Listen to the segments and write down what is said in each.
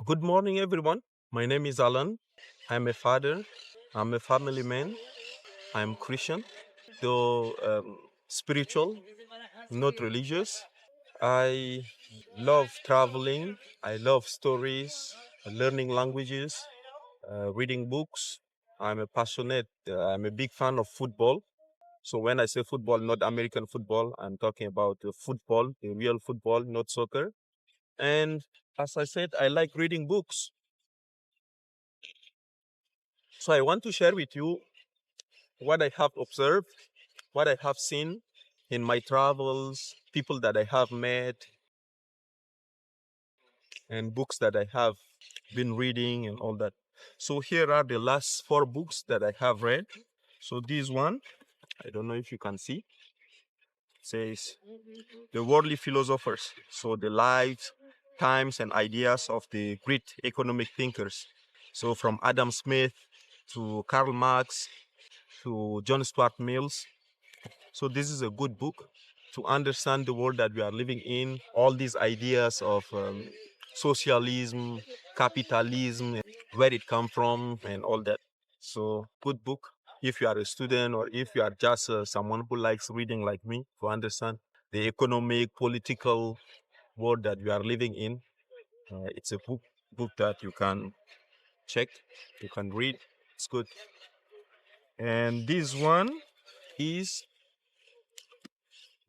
Good morning, everyone. My name is Alan. I'm a father. I'm a family man. I'm Christian, though spiritual, not religious. I love traveling. I love stories, learning languages, reading books. I'm a big fan of football. So when I say football, not American football, I'm talking about football, the real football, not soccer. And as I said, I like reading books. So I want to share with you what I have observed, what I have seen in my travels, people that I have met, and books that I have been reading and all that. So here are the last 4 books that I have read. So this one, I don't know if you can see, says The Worldly Philosophers. So the lives, times, and ideas of the great economic thinkers. So from Adam Smith to Karl Marx to John Stuart Mills. So this is a good book to understand the world that we are living in, all these ideas of socialism, capitalism, where it come from and all that. So good book if you are a student or if you are just someone who likes reading like me to understand the economic, political world that we are living in. It's a book that you can check, you can read. It's good. And this one is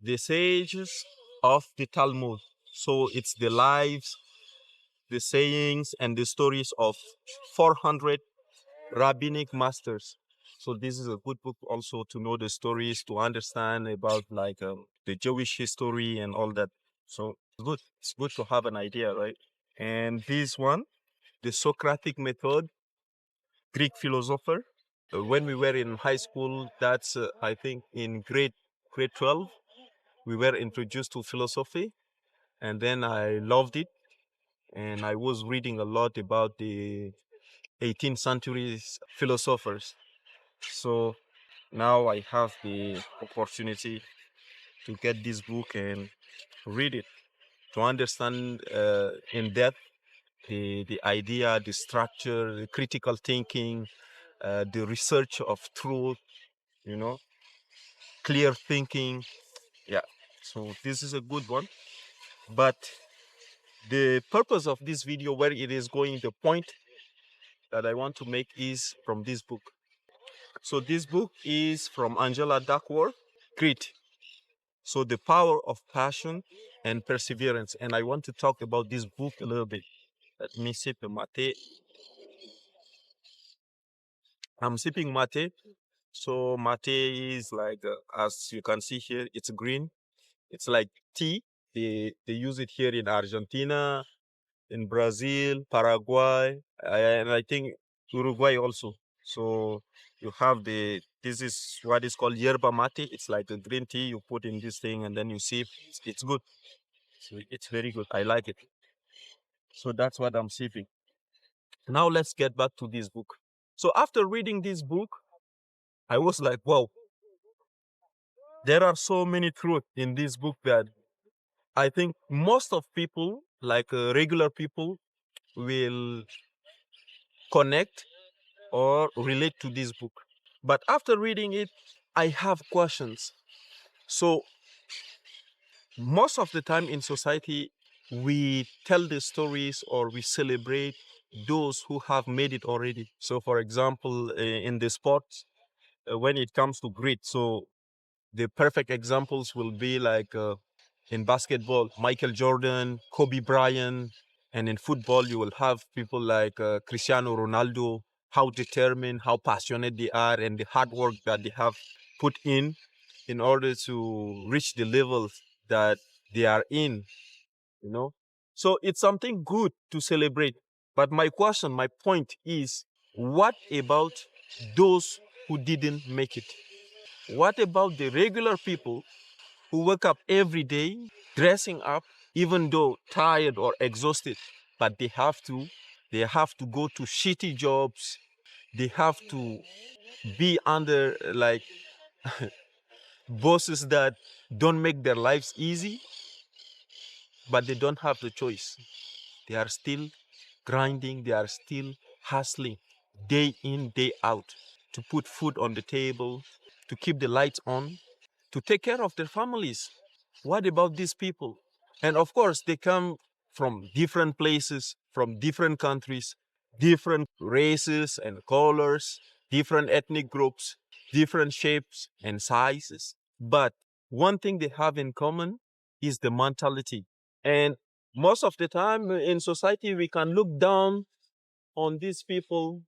The Sages of the Talmud. So it's the lives, the sayings, and the stories of 400 rabbinic masters. So this is a good book also to know the stories, to understand about the Jewish history and all that. So it's good. It's good to have an idea, right? And this one, The Socratic Method, Greek philosopher. When we were in high school, that's I think in grade 12, we were introduced to philosophy, and then I loved it. And I was reading a lot about the 18th century philosophers. So now I have the opportunity to get this book and read it to understand in depth the idea, the structure, the critical thinking, the research of truth, you know, clear thinking. Yeah. So this is a good one. But the purpose of this video, where it is going, the point that I want to make is from this book. So this book is from Angela Duckworth, Grit. So the power of passion and perseverance. And I want to talk about this book a little bit. Let me sip a mate. I'm sipping mate. So mate is like, as you can see here, it's green. It's like tea. They use it here in Argentina, in Brazil, Paraguay, and I think Uruguay also. So you have this is what is called yerba mate. It's like a green tea you put in this thing and then you sip. It's good. So it's very good. I like it. So that's what I'm sipping. Now let's get back to this book. So after reading this book, I was like, wow, there are so many truths in this book that I think most of people, like regular people, will connect or relate to this book. But after reading it, I have questions. So most of the time in society, we tell the stories or we celebrate those who have made it already. So for example, in the sports, when it comes to grit, so the perfect examples will be like in basketball, Michael Jordan, Kobe Bryant, and in football, you will have people like Cristiano Ronaldo, how determined, how passionate they are, and the hard work that they have put in order to reach the levels that they are in, you know. So it's something good to celebrate. But my question, my point is, what about those who didn't make it? What about the regular people who wake up every day dressing up, even though tired or exhausted, but they have to go to shitty jobs. They have to be under like bosses that don't make their lives easy, but they don't have the choice. They are still grinding, they are still hustling day in, day out to put food on the table, to keep the lights on, to take care of their families. What about these people? And of course, they come from different places, from different countries, different races and colors, different ethnic groups, different shapes and sizes. But one thing they have in common is the mentality. And most of the time in society, we can look down on these people.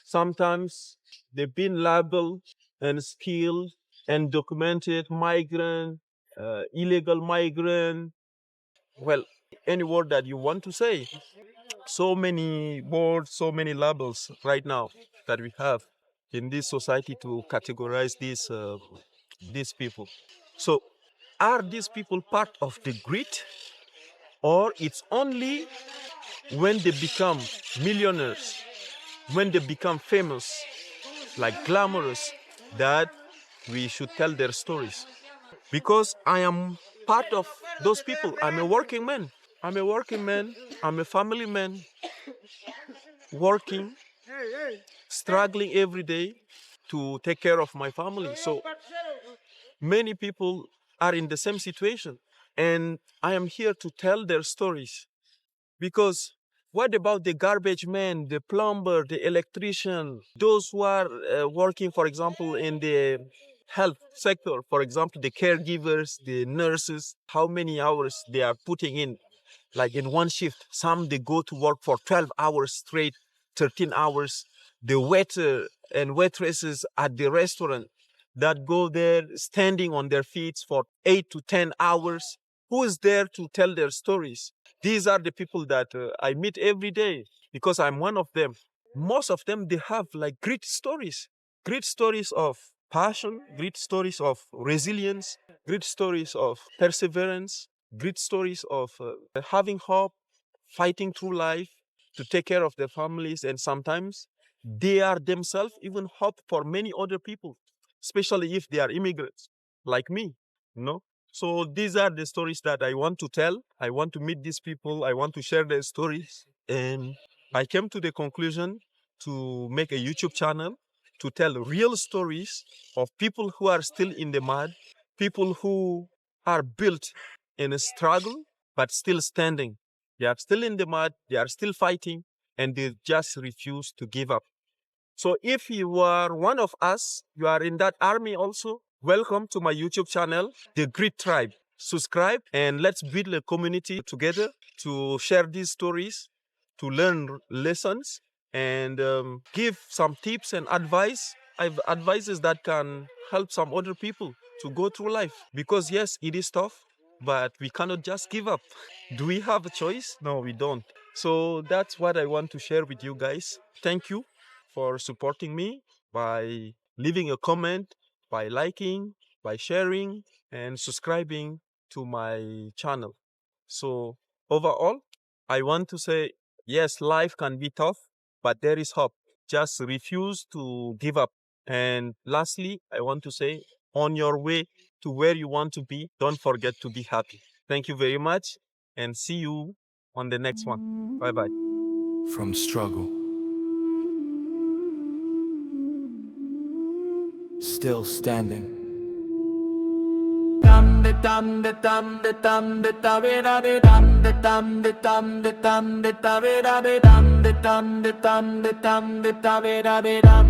Sometimes they've been labeled and skilled and documented migrant, illegal migrant. Well, any word that you want to say. So many words, so many labels right now that we have in this society to categorize these people. So, are these people part of the grit, or it's only when they become millionaires, when they become famous, like glamorous, that we should tell their stories? Because I am part of those people. I'm a working man. I'm a working man. I'm a family man, working, struggling every day to take care of my family. So many people are in the same situation. And I am here to tell their stories. Because what about the garbage man, the plumber, the electrician, those who are working, for example, in the health sector, for example, the caregivers, the nurses, how many hours they are putting in, like in one shift? Some they go to work for 12 hours straight, 13 hours. The waiter and waitresses at the restaurant that go there standing on their feet for 8 to 10 hours. Who is there to tell their stories? These are the people that I meet every day because I'm one of them. Most of them, they have like great stories of passion, great stories of resilience, great stories of perseverance, great stories of having hope, fighting through life to take care of their families. And sometimes they are themselves even hope for many other people, especially if they are immigrants like me, you know. So these are the stories that I want to tell. I want to meet these people. I want to share their stories. And I came to the conclusion to make a YouTube channel to tell real stories of people who are still in the mud, people who are built in a struggle but still standing. They are still in the mud, they are still fighting, and they just refuse to give up. So if you are one of us, you are in that army also, welcome to my YouTube channel, The GRIT TRYB. Subscribe and let's build a community together to share these stories, to learn lessons, and give some tips and advices that can help some other people to go through life. Because yes, it is tough, but we cannot just give up. Do we have a choice? No, we don't. So that's what I want to share with you guys. Thank you for supporting me by leaving a comment, by liking, by sharing, and subscribing to my channel. So, overall, I want to say yes, life can be tough, but there is hope. Just refuse to give up. And lastly, I want to say on your way to where you want to be, don't forget to be happy. Thank you very much, and see you on the next one. Bye bye. From struggle, still standing. Dum de dum de dum de dum de da be da de dum de dum de dum de dum de da be da de dum de dum de dum de dum de da be da de dum.